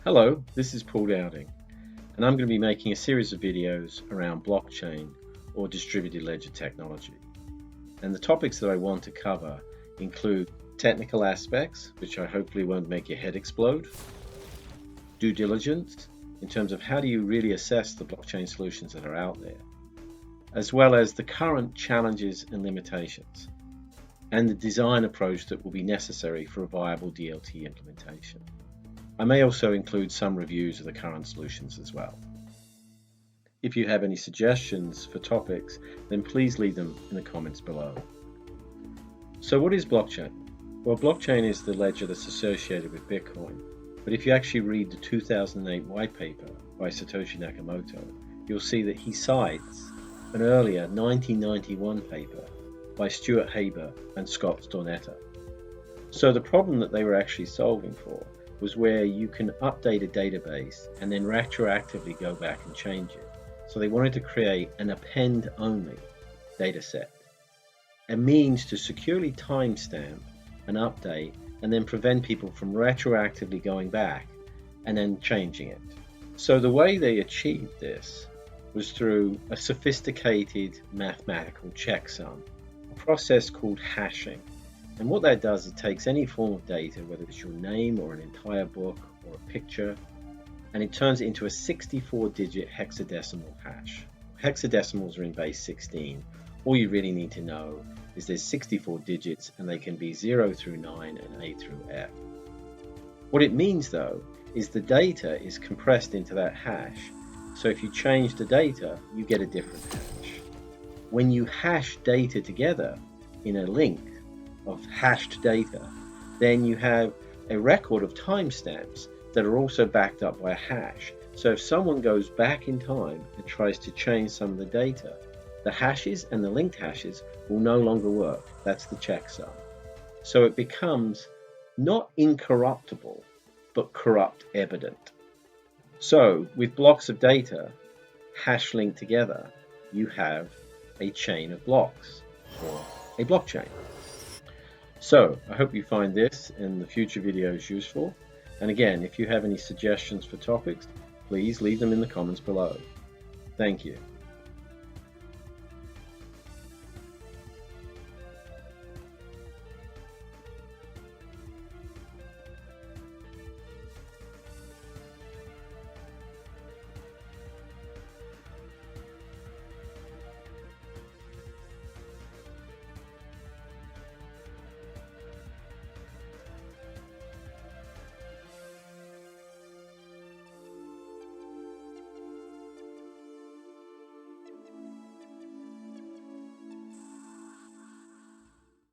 Hello, this is Paul Dowding, and I'm going to be making a series of videos around blockchain or distributed ledger technology. And the topics that I want to cover include technical aspects, which I hopefully won't make your head explode, due diligence, in terms of how do you really assess the blockchain solutions that are out there, as well as the current challenges and limitations, and the design approach that will be necessary for a viable DLT implementation. I may also include some reviews of the current solutions as well. If you have any suggestions for topics, then please leave them in the comments below. So what is blockchain? Well, blockchain is the ledger that's associated with Bitcoin. But if you actually read the 2008 white paper by Satoshi Nakamoto, you'll see that he cites an earlier 1991 paper by Stuart Haber and Scott Stornetta. So the problem that they were actually solving for was where you can update a database and then retroactively go back and change it. So they wanted to create an append-only data set, a means to securely timestamp an update and then prevent people from retroactively going back and then changing it. So the way they achieved this was through a sophisticated mathematical checksum, a process called hashing. And what that does, it takes any form of data, whether it's your name or an entire book or a picture, and it turns it into a 64-digit hexadecimal hash. Hexadecimals are in base 16. All you really need to know is there's 64 digits and they can be 0 through 9 and A through F. What it means though is the data is compressed into that hash. So if you change the data, you get a different hash. When you hash data together in a link of hashed data, then you have a record of timestamps that are also backed up by a hash. So if someone goes back in time and tries to change some of the data, the hashes and the linked hashes will no longer work. That's the checksum. So it becomes not incorruptible, but corrupt evident. So with blocks of data hash linked together, you have a chain of blocks or a blockchain. So I hope you find this and the future videos useful. And again, if you have any suggestions for topics, please leave them in the comments below. Thank you.